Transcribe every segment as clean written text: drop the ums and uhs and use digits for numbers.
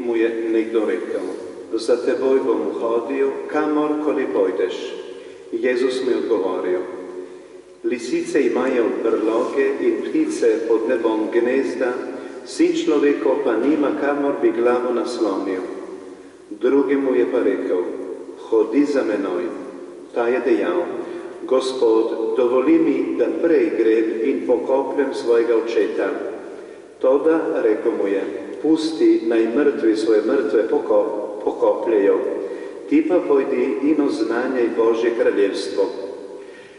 mu je nekdo rekel: za teboj bom hodil, kamorkoli pojdeš. Jezus mu je odgovorio: lisice imajo brloge in ptice pod nebom gnezda, sin človekov pa nima kamor bi glavo naslonil. Drugi mu je pa rekel: hodi za menoj. Ta je dejal: Gospod, dovoli mi, da prej grem in pokopljem svojega očeta. Toda, rekel mu je, pusti naj mrtvi svoje mrtve pokopljejo. Ti pa pojdi in oznanjaj Božje kraljevstvo.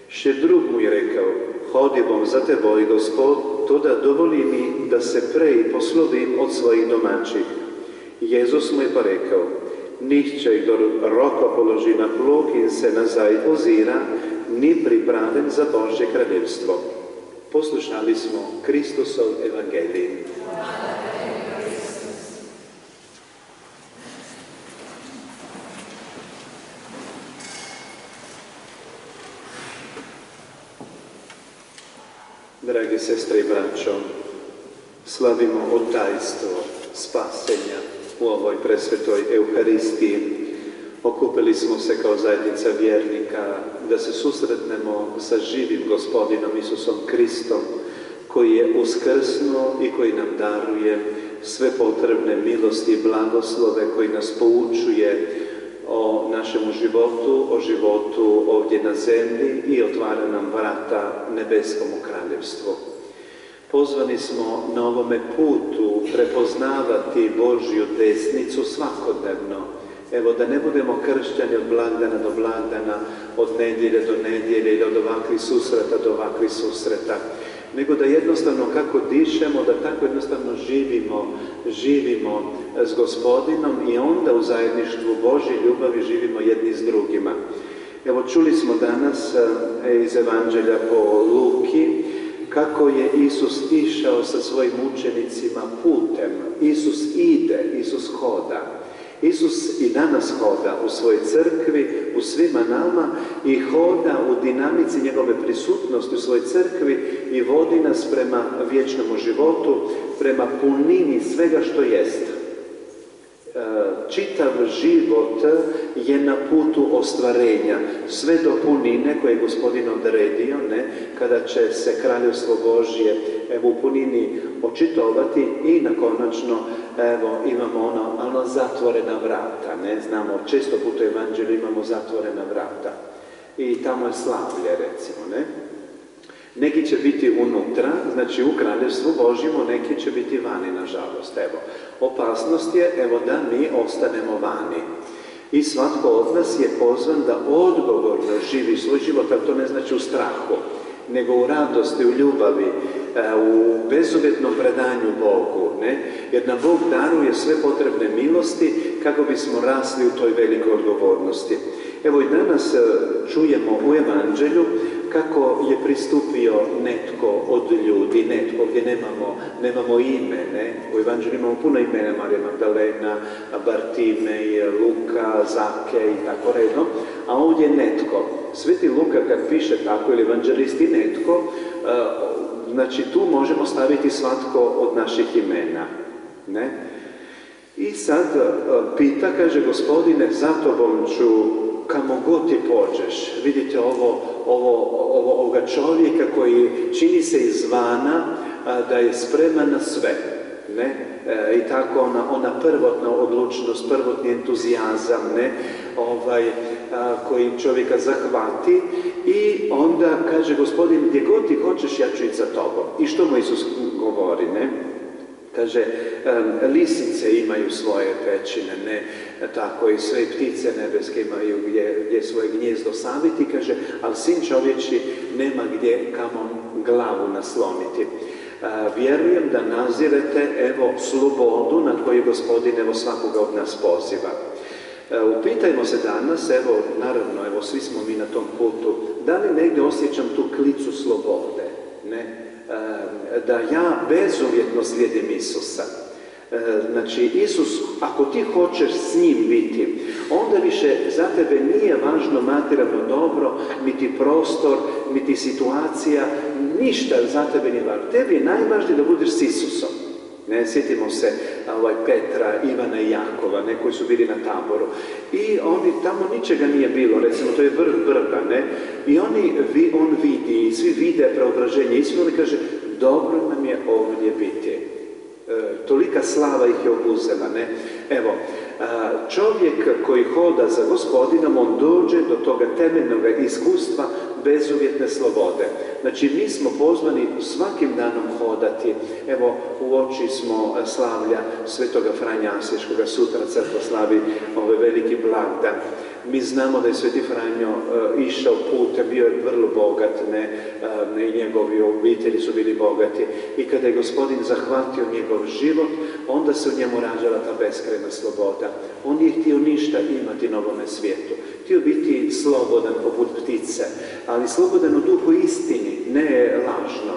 Še drug mu je rekel: hodi bom za teboj, Gospod, toda dovoli mi, da se prej poslovim od svojih domačih. Jezus mu je pa rekel: nihče, kdo roko položi na plug in se nazaj ozira, ni pripraven za Božje kraljevstvo. Poslušali smo Kristusov evangelij. Dragi sestre i braćo, slavimo otajstvo spasenja u ovoj presvetoj Euharistiji. Okupili smo se kao zajednica vjernika da se susretnemo sa živim Gospodinom Isusom Kristom, koji je uskrsnuo i koji nam daruje sve potrebne milosti i blagoslove, koji nas poučuje o našemu životu, o životu ovdje na zemlji i otvara nam vrata nebeskomu kraljevstvu. Pozvani smo na ovome putu prepoznavati Božju desnicu svakodnevno. Evo, da ne budemo kršćani od blagdana do blagdana, od nedjelje do nedjelje ili od ovakvih susreta do ovakvih susreta, nego da jednostavno kako dišemo, da tako jednostavno živimo s Gospodinom i onda u zajedništvu Božje ljubavi živimo jedni s drugima. Evo, čuli smo danas iz Evanđelja po Luki kako je Isus išao sa svojim učenicima putem. Isus ide, Isus hoda. Isus i danas hoda u svojoj crkvi, u svima nama i hoda u dinamici njegove prisutnosti u svojoj crkvi i vodi nas prema vječnom životu, prema punini svega što jest. Čitav život je na putu ostvarenja, sve do punine koje je Gospodin odredio, kada će se kraljevstvo Božje u punini očitovati i na konačno imamo ono zatvorena vrata, znamo, često puta u Evanđelju imamo zatvorena vrata i tamo je slavlje, recimo, Neki će biti unutra, znači u kraljevstvu Božjemu, neki će biti vani, nažalost. Opasnost je, da mi ostanemo vani. I svatko od nas je pozvan da odgovorno živi svoj život, ali to ne znači u strahu, nego u radosti, u ljubavi, u bezuvjetnom predanju Bogu, jer nam Bog daruje sve potrebne milosti kako bismo rasli u toj velikoj odgovornosti. Evo i danas čujemo u Evanđelju kako je pristupio netko od ljudi, netko gdje nemamo ime, U Evanđelju imamo puno imena, Marija Magdalena, Bartimej, Luka, Zake i tako redom, a ovdje netko. Sveti Luka kad piše tako, ili evanđelisti netko, znači tu možemo staviti svatko od naših imena, I sad pita, kaže, Gospodine, za tobom ću kamo god ti pođeš. Vidite ovoga čovjeka koji čini se izvana da je spreman na sve, I tako ona prvotna odlučnost, prvotni entuzijazam, koji čovjeka zahvati i onda kaže, Gospodin, gdje god ti hoćeš, ja ću ići za tobom. I što mu Isus govori, Kaže, lisice imaju svoje pećine, tako i sve ptice nebeske imaju gdje svoje gnjezdo saviti, kaže, ali sin čovječi nema gdje kamo glavu nasloniti. Vjerujem da nazirete, slobodu nad koju Gospodin, svakoga od nas poziva. Upitajmo se danas, naravno, svi smo mi na tom putu, da li negdje osjećam tu klicu slobode, da ja bezuvjetno slijedim Isusa. Znači, Isus, ako ti hoćeš s njim biti, onda više za tebe nije važno materijalno dobro, niti prostor, niti situacija, ništa za tebe nije važno. Tebi je najvažnije da budeš s Isusom. Ne, sjetimo se Petra, Ivana i Jakova, ne, koji su bili na Taboru. I oni, tamo ničega nije bilo, recimo, to je vrh vrha, ne? I on vidi, svi vide preobraženje. I oni kaže, dobro nam je ovdje biti. Tolika slava ih je obuzela, ne? Evo, čovjek koji hoda za Gospodinom, on dođe do toga temeljnog iskustva bezuvjetne slobode. Znači, mi smo pozvani svakim danom hodati. Evo, u oči smo slavlja Svetoga Franja Asiješkoga, sutra crkva slavi ovaj veliki blagdan. Mi znamo da je Sveti Franjo išao putem, bio je vrlo bogat, i njegovi obitelji su bili bogati. I kada je Gospodin zahvatio njegov život, onda se u njemu rađala ta beskrajna sloboda. On nije htio ništa imati na ovome svijetu. Htio biti slobodan poput ptice, ali slobodan u duhu istini, ne lažno.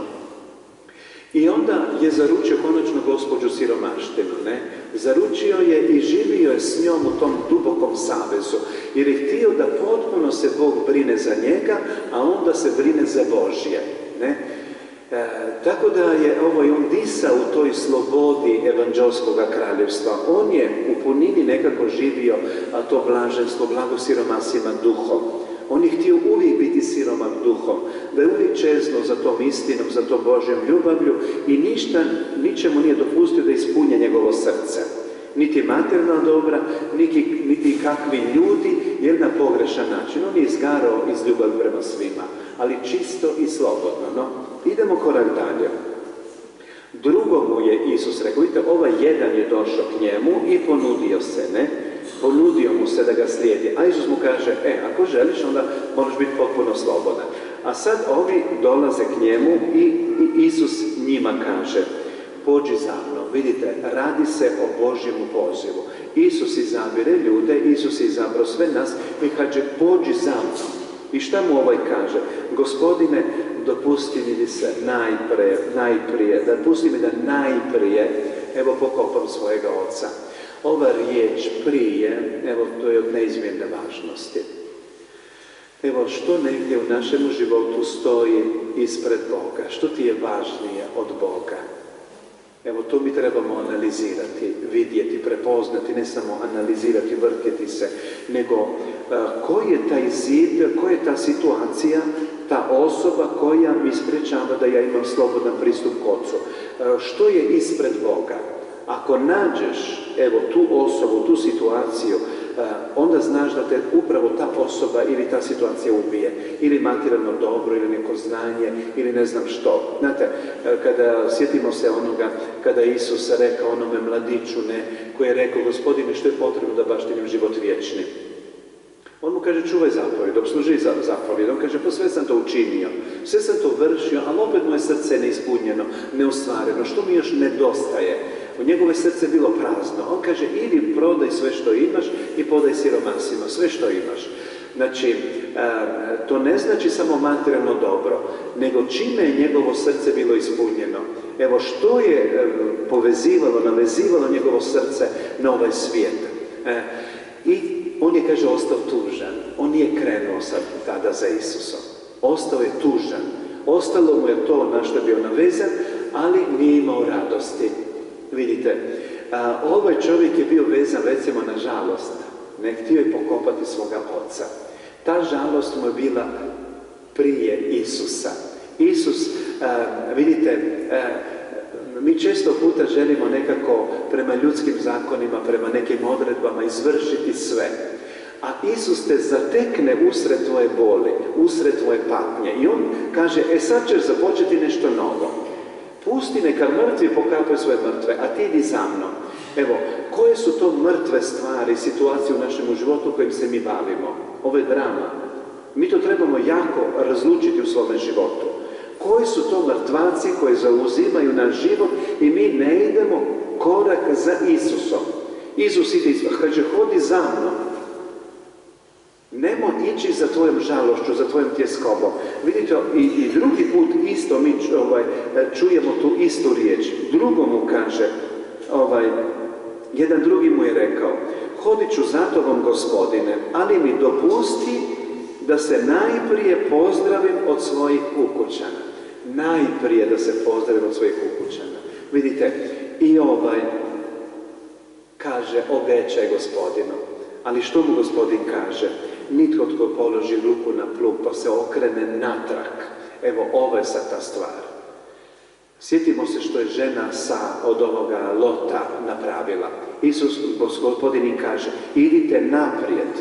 I onda je zaručio konačno gospođu siromaštinu, ne? Zaručio je i živio je s njom u tom dubokom savezu, jer je htio da potpuno se Bog brine za njega, a onda se brine za Božje, ne? Tako da je on disao u toj slobodi evanđelskog kraljevstva. On je u punini nekako živio to blaženstvo, blago siromasima duhom. On je htio uvijek biti siromak duhom, da je uvijek čezno za tom istinom, za tom Božjom ljubavlju i ničemu nije dopustio da ispunje njegovo srce. Niti materijalna dobra, niti kakvi ljudi, jer na pogrešan način. On je izgarao iz ljubavi prema svima, ali čisto i slobodno. No, idemo korak dalje. Drugo mu je Isus rekao, vidite, ovaj jedan je došao k njemu i ponudio se, ne? Ponudio mu se da ga slijedi. A Isus mu kaže, ako želiš, onda moraš biti potpuno slobodan. A sad ovi dolaze k njemu i Isus njima kaže, pođi za mnom. Vidite, radi se o Božjemu pozivu. Isus izabire ljude, Isus je izabrao sve nas i kaže, pođi za mnom. I šta mu ovaj kaže? Gospodine, dopusti mi se dopusti mi da najprije, evo, pokopam svojega oca. Ova riječ prije, evo, to je od neizmjerne važnosti. Evo, što negdje u našem životu stoji ispred Boga? Što ti je važnije od Boga? Evo, to mi trebamo analizirati, vidjeti, prepoznati, ne samo analizirati, vrtjeti se, nego koji je taj zid, koja je ta situacija, ta osoba koja mi sprečava da ja imam slobodan pristup k Ocu. Što je ispred Boga? Ako nađeš, evo, tu osobu, tu situaciju, onda znaš da te upravo ta osoba ili ta situacija ubije. Ili materijalno dobro, ili neko znanje, ili ne znam što. Znate, kada sjetimo se onoga, kada Isus rekao onome mladiću, koji je rekao, Gospodine, što je potrebno da baštinim život vječni? On mu kaže, čuvaj zapovjed, obsluži zapovjed. On kaže, pa sve sam to učinio, sve sam to vršio, ali opet moje srce neispunjeno, neostvareno. Što mi još nedostaje? U njegove srce bilo prazno. On kaže, idi prodaj sve što imaš i podaj siromasima, sve što imaš. Znači, to ne znači samo materijalno dobro, nego čime je njegovo srce bilo ispunjeno. Evo, što je navezivalo njegovo srce na ovaj svijet. I on je, kaže, ostao tužan. On nije krenuo sad tada za Isusom. Ostao je tužan. Ostalo mu je to na što je bio navezan, ali nije imao radosti. Vidite, ovaj čovjek je bio vezan, recimo, na žalost. Ne htio je pokopati svoga oca. Ta žalost mu je bila prije Isusa. Isus, vidite, mi često puta želimo nekako prema ljudskim zakonima, prema nekim odredbama izvršiti sve. A Isus te zatekne usred tvoje boli, usred tvoje patnje. I on kaže, sad ćeš započeti nešto novo. Pusti neka mrtvi pokapaju svoje mrtve, a ti idi za mnom. Evo, koje su to mrtve stvari, situacije u našem životu kojim se mi bavimo? Ovo je drama. Mi to trebamo jako razlučiti u svome životu. Koji su to mrtvaci koji zauzimaju naš život i mi ne idemo korak za Isusom? Isus ide izva, kaže, hodi za mnom. Nemo ići za tvojom žalošću, za tvojom tjeskobom. Vidite, i drugi put isto mi čujemo tu istu riječ. Drugo mu kaže, jedan drugi mu je rekao, hodit ću za tobom, Gospodine, ali mi dopusti da se najprije pozdravim od svojih ukućana. Najprije da se pozdravim od svojih ukućana. Vidite, I kaže, obećaj Gospodinu. Ali što mu Gospodin kaže? Nitko tko položi ruku na plug pa se okrene natrag. Evo, ovo je sad ta stvar. Sjetimo se što je žena od ovoga Lota napravila. Gospodin im kaže, idite naprijed,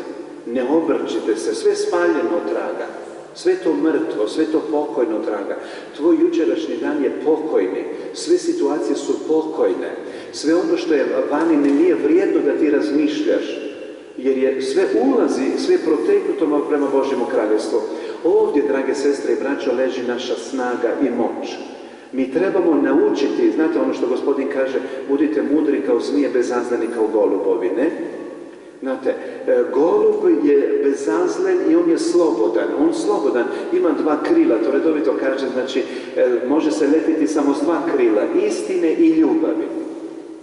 ne obrćite se, sve spaljeno od traga, sve to mrtvo, sve to pokojno od traga. Tvoj jučerašnji dan je pokojni, sve situacije su pokojne, sve ono što je vani nije vrijedno da ti razmišljaš, jer je sve ulazi, sve je proteknuto prema Božjemu kraljevstvu. Ovdje, drage sestre i braćo, leži naša snaga i moć. Mi trebamo naučiti, znate ono što Gospodin kaže, budite mudri kao zmije, bezazdani kao golubovi, ne? Znate, golub je bezazlen i on je slobodan, ima dva krila, to redovito kaže, znači, može se letiti samo s dva krila, istine i ljubavi.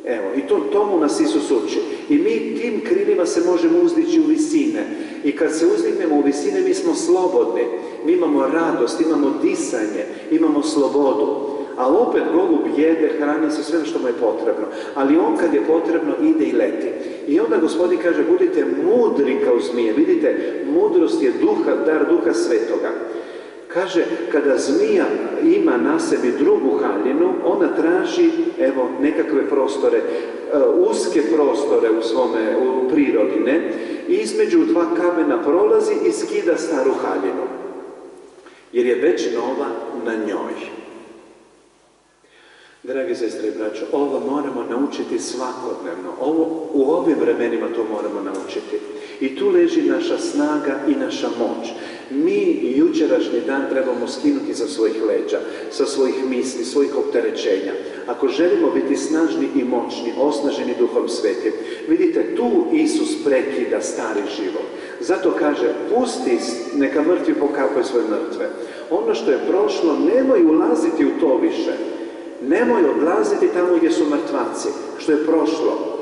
Evo, i tomu nas Isus uči. I mi tim krilima se možemo uzdići u visine. I kad se uzdignemo u visine, mi smo slobodni. Mi imamo radost, imamo disanje, imamo slobodu. A opet golub jede, hrani se sve što mu je potrebno. Ali on kad je potrebno ide i leti. I onda Gospodin kaže, budite mudri kao zmije. Vidite, mudrost je dar Duha Svetoga. Kaže, kada zmija ima na sebi drugu haljinu, ona traži, evo, nekakve prostore, uske prostore u prirodi, ne? I između dva kamena prolazi i skida staru haljinu. Jer je već nova na njoj. Dragi sestre i braćo, ovo moramo naučiti svakodnevno. U ovim vremenima to moramo naučiti. I tu leži naša snaga i naša moć. Mi jučerašnji dan trebamo skinuti sa svojih leđa, sa svojih misli, svojih opterećenja. Ako želimo biti snažni i moćni, osnaženi Duhom Svetim, vidite, tu Isus prekida stari život. Zato kaže, pusti, neka mrtvi pokapaju svoje mrtve. Ono što je prošlo, nemoj ulaziti u to više. Nemoj odlaziti tamo gdje su mrtvaci, što je prošlo.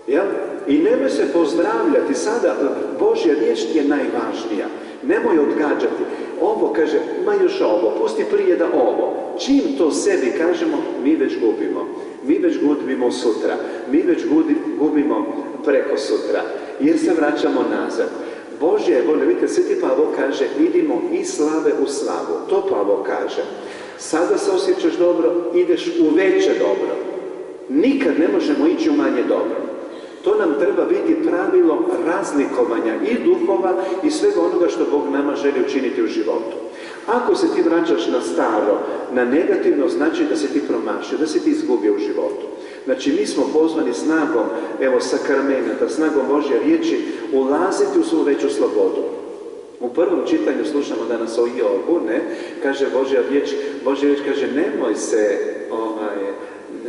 Jel? I nemoj se pozdravljati, sada Božja riječ je najvažnija. Nemoj odgađati. Ovo kaže, ma još ovo, pusti prije da ovo. Čim to sebi kažemo, mi već gubimo. Mi već gubimo sutra. Mi već gubimo preko sutra. Jer se vraćamo nazad. Božja je volja, vidite, Sveti Pavao kaže, idimo iz slave u slavu. To Pavao kaže. Sada se osjećaš dobro, ideš u veće dobro. Nikad ne možemo ići u manje dobro. To nam treba biti pravilo razlikovanja i duhova i svega onoga što Bog nama želi učiniti u životu. Ako se ti vraćaš na staro, na negativno, znači da se ti promašio, da se ti izgubio u životu. Znači mi smo pozvani snagom, evo sakramenata, snagom Božje riječi, ulaziti u svu veću slobodu. U prvom čitanju slušamo danas o Jobu, ne? Kaže Božja riječ kaže, nemoj se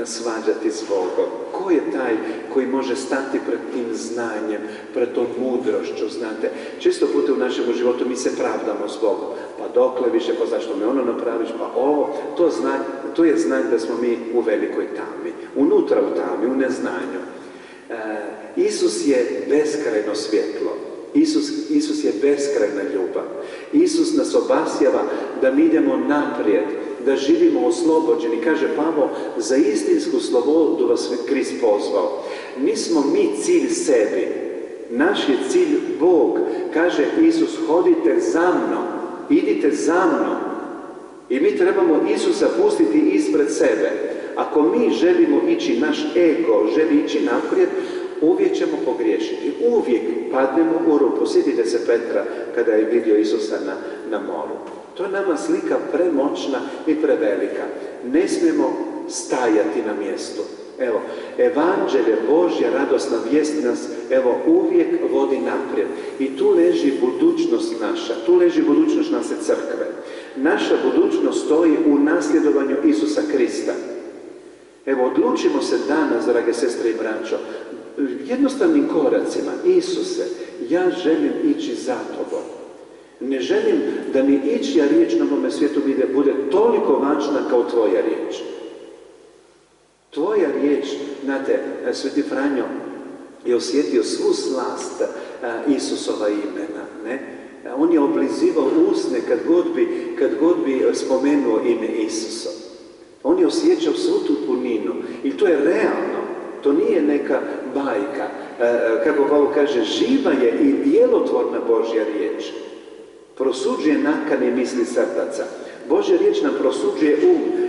svađati s Bogom. Ko je taj koji može stati pred tim znanjem, pred tom mudrošću, znate? Često puta u našem životu mi se pravdamo s Bogom. Pa dokle više, pa zašto me ono napraviš, pa ovo, to je znak da smo mi u velikoj tami. Unutra u tami, u neznanju. Isus je beskrajno svjetlo. Isus je beskrajna ljubav. Isus nas obasjava da mi idemo naprijed, da živimo oslobođeni. Kaže Pavao, za istinsku slobodu vas Krist pozvao. Nismo mi cilj sebi. Naš je cilj Bog. Kaže Isus, hodite za mnom, idite za mnom. I mi trebamo Isusa pustiti ispred sebe. Ako mi želimo ići, naš ego želi ići naprijed, uvijek ćemo pogriješiti. Uvijek padnemo u rupu. Sjetite se Petra kada je vidio Isusa na moru. To je nama slika premoćna i prevelika. Ne smijemo stajati na mjestu. Evo, evanđelje, Božja radosna vijest nas, evo, uvijek vodi naprijed. I tu leži budućnost naša, tu leži budućnost naše crkve. Naša budućnost stoji u nasljedovanju Isusa Krista. Evo, odlučimo se danas, drage sestre i braćo, jednostavnim koracima. Isuse, ja želim ići za Tobom. Ne želim da mi ičija riječ na ovome svijetu bude toliko važna kao Tvoja riječ. Tvoja riječ, znate, Sveti Franjo je osjetio svu slast Isusova imena, ne? On je oblizivao usne kad god bi spomenuo ime Isusa. On je osjećao svu tu puninu i to je realno, to nije neka bajka. Kako Pavao kaže, živa je i djelotvorna Božja riječ. Prosuđuje nakane i misli srdaca. Božja riječ nam prosuđuje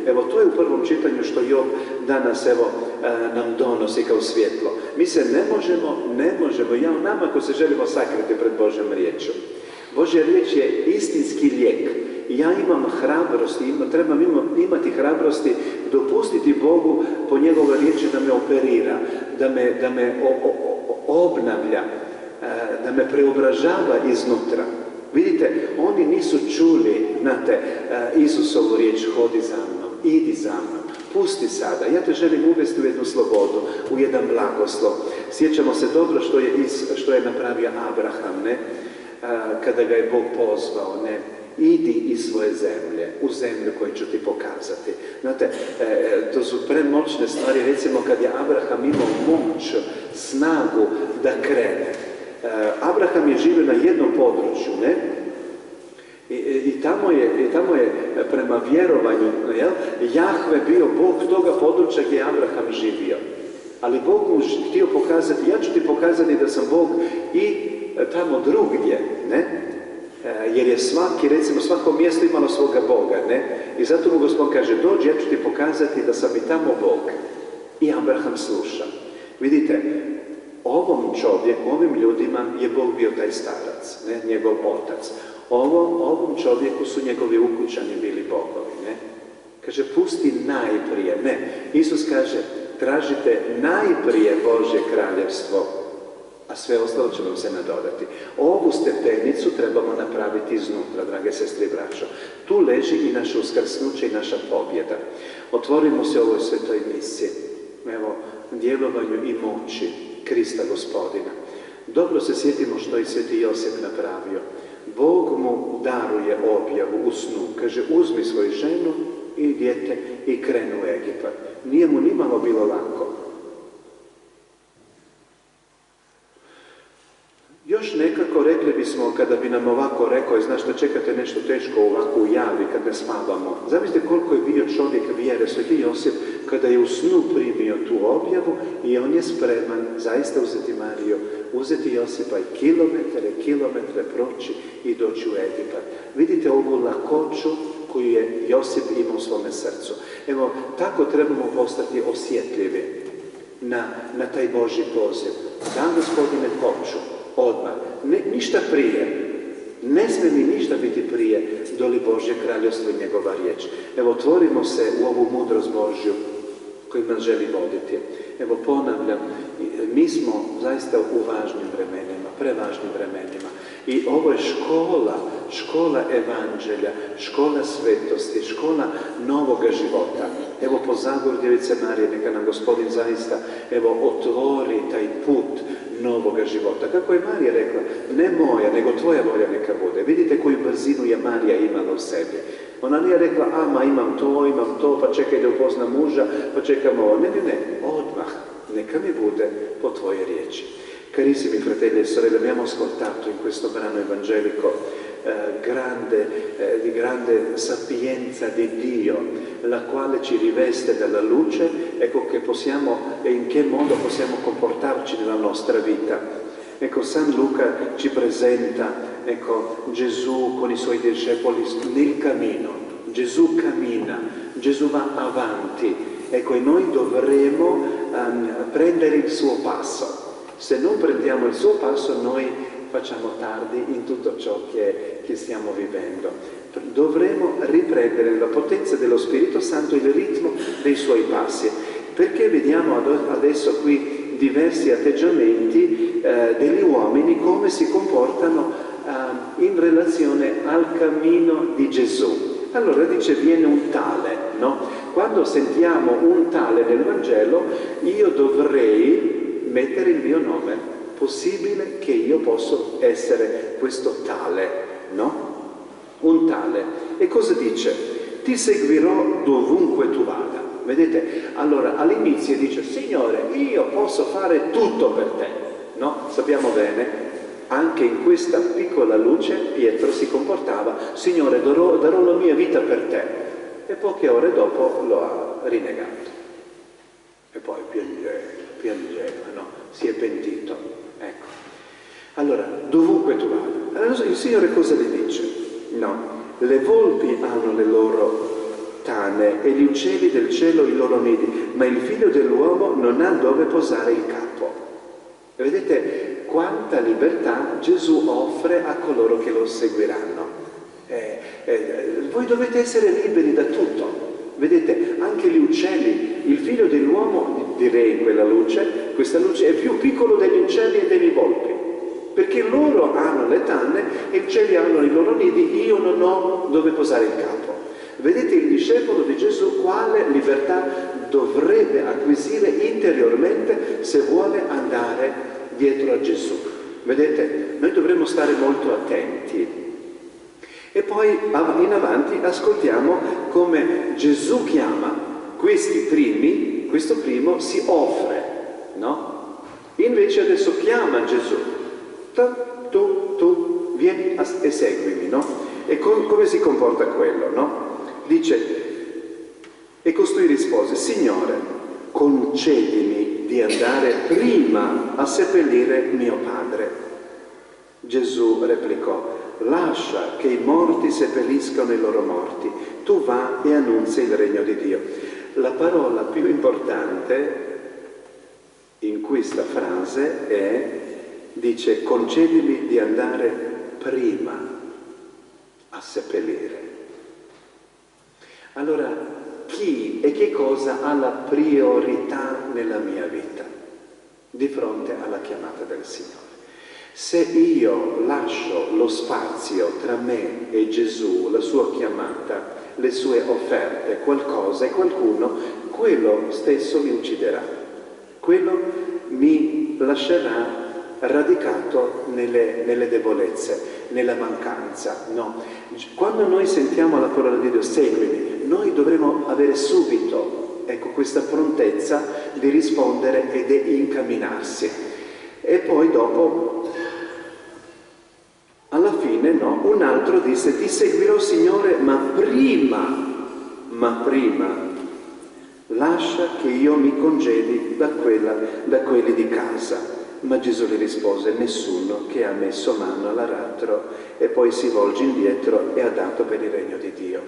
Evo, to je u prvom čitanju što Job danas nam donosi kao svjetlo. Mi se ne možemo, nama ako se želimo sakriti pred Božjom riječom. Božja riječ je istinski lijek. Ja imam hrabrosti, trebam imati hrabrosti, dopustiti Bogu po njegovoj riječi da me operira, da me obnavlja, da me preobražava iznutra. Vidite, oni nisu čuli, znate, Isusovu riječ, hodi za mnom, idi za mnom, pusti sada, ja te želim uvesti u jednu slobodu, u jedan blagoslov. Sjećamo se dobro što je napravio Abraham, ne? Kada ga je Bog pozvao, ne? Idi iz svoje zemlje, u zemlju koju ću ti pokazati. Znate, to su premoćne stvari, recimo kad je Abraham imao moć, snagu da krene. Abraham je živio na jednom području, ne? I tamo je prema vjerovanju, jel? Jahve bio Bog toga područja gdje je Abraham živio. Ali Bog mu htio pokazati, ja ću ti pokazati da sam Bog i tamo drugdje, ne? Jer je svako mjesto imalo svoga Boga, ne? I zato mu Gospod kaže, dođi, ja ću ti pokazati da sam i tamo Bog. I Abraham sluša. Vidite, ovom čovjeku, ovim ljudima je Bog bio taj starac, ne? Njegov otac. Ovom čovjeku su njegovi ukućani bili bogovi, ne? Kaže, pusti najprije, ne. Isus kaže, tražite najprije Božje kraljevstvo, a sve ostalo će vam se nadodati. Ovu stepenicu trebamo napraviti iznutra, drage sestre i braćo. Tu leži i naše uskrsnuće i naša pobjeda. Otvorimo se ovoj svetoj misiji, evo, djelovanju i moći Krista Gospodina. Dobro se sjetimo što je sveti Josip napravio. Bog mu daruje objavu u snu. Kaže, uzmi svoju ženu i dijete i krenu u Egipat. Nije mu nimalo bilo lako. Još nekako rekli bismo, kada bi nam ovako rekao, znaš da čekate nešto teško ovako u javi kad ne spavamo. Zamislite koliko je bio čovjek vjere, sveti Josip, kada je u snu primio tu objavu i on je spreman zaista uzeti Mariju, uzeti Josipa i kilometre proći i doći u Egipat. Vidite ovu lakoću koju je Josip imao u svome srcu. Evo, tako trebamo postati osjetljivi na taj Božji poziv. Da, Gospodine, hoću. Odmah. Ništa prije. Ne smije mi ništa biti prije doli Božje kraljevstvo i njegova riječ. Evo, otvorimo se u ovu mudrost Božju koju nas želi voditi. Evo, ponavljam, mi smo zaista u važnim vremenima, prevažnim vremenima. I ovo je škola evanđelja, škola svetosti, škola novoga života. Evo, po Zagor Djevice Marije, neka nam Gospodin zaista, evo, otvori taj put novoga života. Kako je Marija rekla, ne moja, nego tvoja volja neka bude. Vidite koju brzinu je Marija imala u sebi. Ona nije rekla, imam to, pa čekaj da upoznam muža, pa čekam ovo. Ne, odmah, neka mi bude po tvoje riječi. Carissimi fratelli e sorelle, abbiamo ascoltato in questo brano evangelico di grande sapienza di Dio, la quale ci riveste dalla luce, ecco che possiamo e in che modo possiamo comportarci nella nostra vita. Ecco, San Luca ci presenta, ecco, Gesù con i suoi discepoli nel cammino. Gesù cammina, Gesù va avanti, ecco, e noi dovremo prendere il suo passo. Se non prendiamo il suo passo, noi facciamo tardi in tutto ciò che stiamo vivendo. Dovremo riprendere nella potenza dello Spirito Santo il ritmo dei suoi passi, perché vediamo adesso qui diversi atteggiamenti degli uomini, come si comportano in relazione al cammino di Gesù. Allora dice, viene un tale, no? Quando sentiamo un tale nel Vangelo, io dovrei mettere il mio nome. Possibile che io possa essere questo tale, no? Un tale. E cosa dice? Ti seguirò dovunque tu vada. Vedete? Allora all'inizio dice, Signore, io posso fare tutto per te, no? Sappiamo bene, anche in questa piccola luce Pietro si comportava, Signore, darò la mia vita per te. E poche ore dopo lo ha rinnegato. E poi piangeva, no? Si è pentito. Ecco. Allora, dovunque tu vada. Allora, il Signore cosa gli dice? No, le volpi hanno le loro tane e gli uccelli del cielo i loro nidi, ma il figlio dell'uomo non ha dove posare il capo. E vedete quanta libertà Gesù offre a coloro che lo seguiranno. Voi dovete essere liberi da tutto. Vedete, anche gli uccelli, il figlio dell'uomo, direi in quella luce, questa luce è più piccolo degli uccelli e delle volpi, perché loro hanno le tane e gli uccelli hanno i loro nidi, io non ho dove posare il capo. Vedete il discepolo di Gesù quale libertà dovrebbe acquisire interiormente se vuole andare dietro a Gesù. Vedete, noi dovremmo stare molto attenti. E poi in avanti ascoltiamo come Gesù chiama questi primi, questo primo si offre, no? Invece adesso chiama Gesù, tu vieni e seguimi, no? E come si comporta quello, no? Dice, e costui rispose, Signore, concedimi di andare prima a seppellire mio padre. Gesù replicò, lascia che i morti seppelliscano i loro morti, tu va e annunzia il regno di Dio. La parola più importante in questa frase dice, concedimi di andare prima a seppellire. Allora, chi e che cosa ha la priorità nella mia vita di fronte alla chiamata del Signore? Se io lascio lo spazio tra me e Gesù, la sua chiamata, le sue offerte, qualcosa e qualcuno, quello stesso mi ucciderà. Quello mi lascerà radicato nelle debolezze, nella mancanza. No. Quando noi sentiamo la parola di Dio, seguimi, noi dovremo avere subito, ecco, questa prontezza di rispondere ed incamminarsi. E poi dopo, alla fine, no, un altro disse, ti seguirò Signore, ma prima, lascia che io mi congedi da quelli di casa. Ma Gesù gli rispose, nessuno che ha messo mano all'aratro e poi si volge indietro è adatto per il regno di Dio.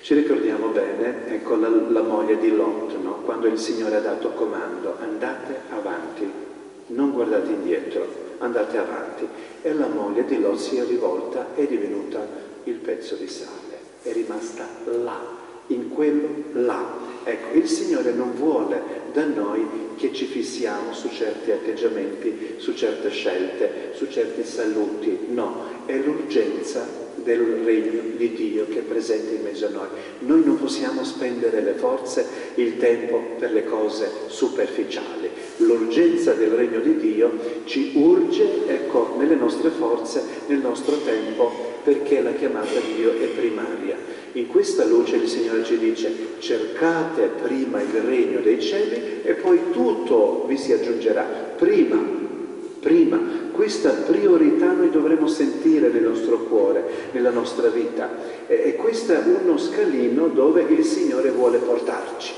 Ci ricordiamo bene, ecco, la moglie di Lot, no? Quando il Signore ha dato comando, andate avanti, non guardate indietro, andate avanti. E la moglie di Lot si è rivolta, è divenuta il pezzo di sale, è rimasta là, in quello là. Ecco, il Signore non vuole da noi che ci fissiamo su certi atteggiamenti, su certe scelte, su certi saluti. No, è l'urgenza del regno di Dio che è presente in mezzo a noi. Noi non possiamo spendere le forze, il tempo per le cose superficiali. L'urgenza del regno di Dio ci urge, ecco, nelle nostre forze, nel nostro tempo, perché la chiamata di Dio è primaria. In questa luce il Signore ci dice, cercate prima il regno dei cieli e poi tutto vi si aggiungerà. Prima. Questa priorità noi dovremo sentire nel nostro cuore, nella nostra vita. E questo è uno scalino dove il Signore vuole portarci.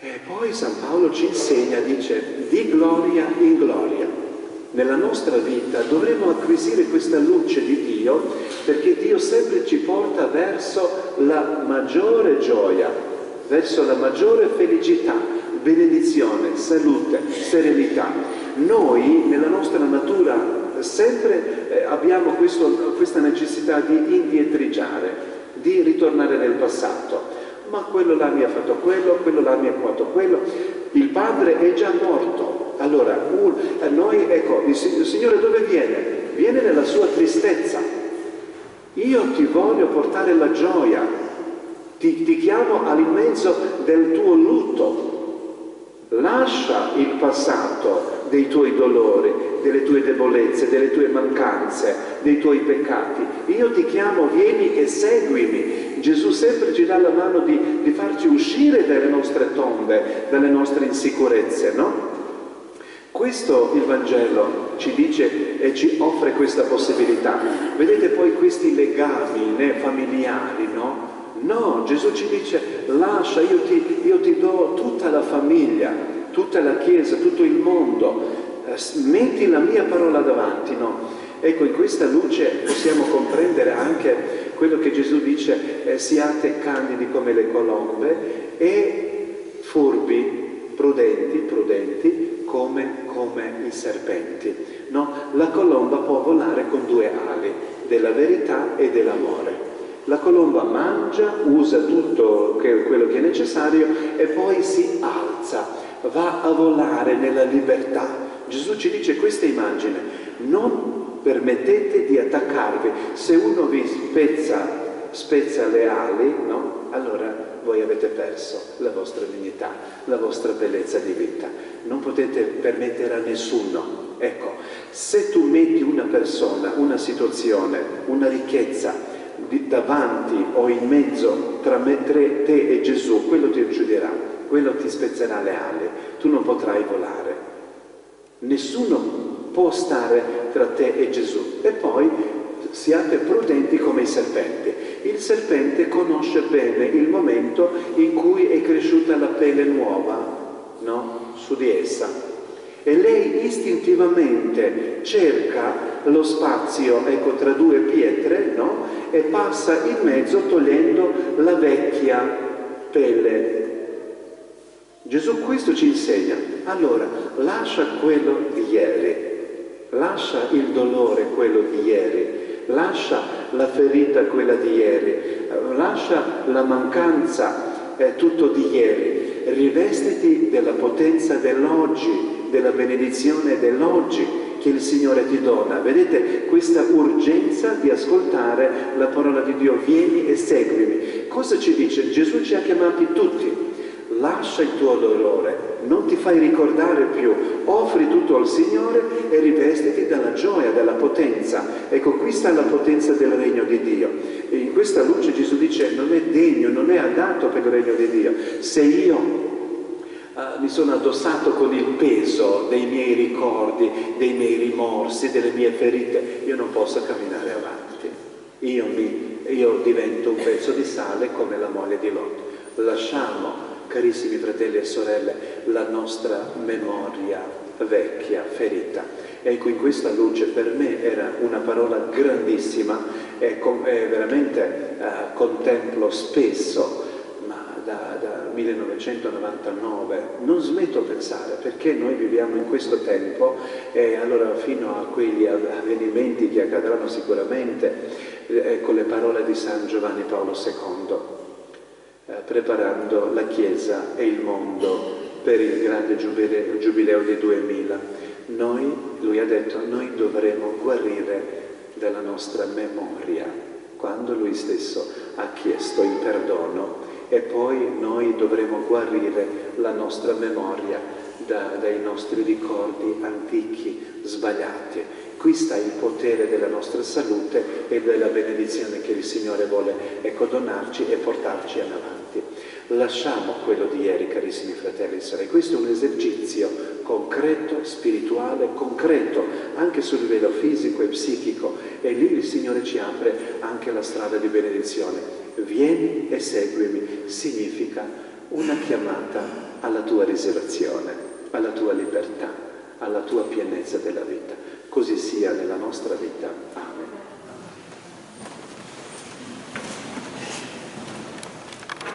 E poi San Paolo ci insegna, dice, di gloria in gloria. Nella nostra vita dovremo acquisire questa luce di Dio, perché Dio sempre ci porta verso la maggiore gioia, verso la maggiore felicità, benedizione, salute, serenità. Noi nella nostra natura sempre abbiamo questa necessità di indietreggiare, di ritornare nel passato. Ma quello là mi ha fatto quello là mi ha fatto quello. Il padre è già morto. Allora, noi, ecco, il Signore dove viene? Viene nella sua tristezza. Io ti voglio portare la gioia, ti chiamo all'immenso del tuo lutto. Lascia il passato dei tuoi dolori, delle tue debolezze, delle tue mancanze, dei tuoi peccati. Io ti chiamo, vieni e seguimi. Gesù sempre ci dà la mano di farci uscire dalle nostre tombe, dalle nostre insicurezze, no? Questo il Vangelo ci dice e ci offre questa possibilità. Vedete poi questi legami familiari, no? No, Gesù ci dice, lascia, io ti do tutta la famiglia, tutta la Chiesa, tutto il mondo, metti la mia parola davanti, no? Ecco, in questa luce possiamo comprendere anche quello che Gesù dice, siate candidi come le colombe e furbi, prudenti come i serpenti. No? La colomba può volare con due ali, della verità e dell'amore. La colomba mangia, usa tutto quello che è necessario e poi si alza, va a volare nella libertà. Gesù ci dice questa immagine, non permettete di attaccarvi. Se uno vi spezza le ali, no? Allora voi avete perso la vostra dignità, la vostra bellezza di vita. Non potete permettere a nessuno. Ecco, se tu metti una persona, una situazione, una ricchezza davanti o in mezzo tra te e Gesù, quello ti ucciderà, quello ti spezzerà le ali, tu non potrai volare. Nessuno può stare tra te e Gesù. E poi siate prudenti come i serpenti. Il serpente conosce bene il momento in cui è cresciuta la pelle nuova, no? Su di essa. E lei istintivamente cerca lo spazio, ecco, tra due pietre, no? E passa in mezzo togliendo la vecchia pelle. Gesù questo ci insegna. Allora, lascia quello di ieri, lascia il dolore quello di ieri, lascia la ferita quella di ieri, lascia la mancanza tutto di ieri, rivestiti della potenza dell'oggi, della benedizione dell'oggi che il Signore ti dona. Vedete questa urgenza di ascoltare la parola di Dio, vieni e seguimi. Cosa ci dice? Gesù ci ha chiamati tutti. Lascia il tuo dolore, non ti fai ricordare più, offri tutto al Signore e rivestiti dalla gioia, dalla potenza. Ecco, qui sta la potenza del regno di Dio. E in questa luce Gesù dice, non è degno, non è adatto per il regno di Dio. Se io mi sono addossato con il peso dei miei ricordi, dei miei rimorsi, delle mie ferite, io non posso camminare avanti. Io divento un pezzo di sale come la moglie di Lot. Lasciamo, carissimi fratelli e sorelle, la nostra memoria vecchia, ferita. Ecco, in questa luce per me era una parola grandissima e veramente contemplo spesso, ma da 1999 non smetto di pensare, perché noi viviamo in questo tempo e allora fino a quegli avvenimenti che accadranno sicuramente, con le parole di San Giovanni Paolo II, preparando la Chiesa e il mondo per il grande giubileo di 2000. Lui ha detto, noi dovremo guarire dalla nostra memoria, quando lui stesso ha chiesto il perdono, e poi noi dovremo guarire la nostra memoria dai nostri ricordi antichi, sbagliati. Qui sta il potere della nostra salute e della benedizione che il Signore vuole donarci e portarci in avanti. Lasciamo quello di ieri, carissimi fratelli e sorelle. Questo è un esercizio concreto, spirituale, concreto, anche sul livello fisico e psichico, e lì il Signore ci apre anche la strada di benedizione. Vieni e seguimi significa una chiamata alla tua risurrezione, alla tua libertà, alla tua pienezza della vita. Così sia nella nostra vita. Amen.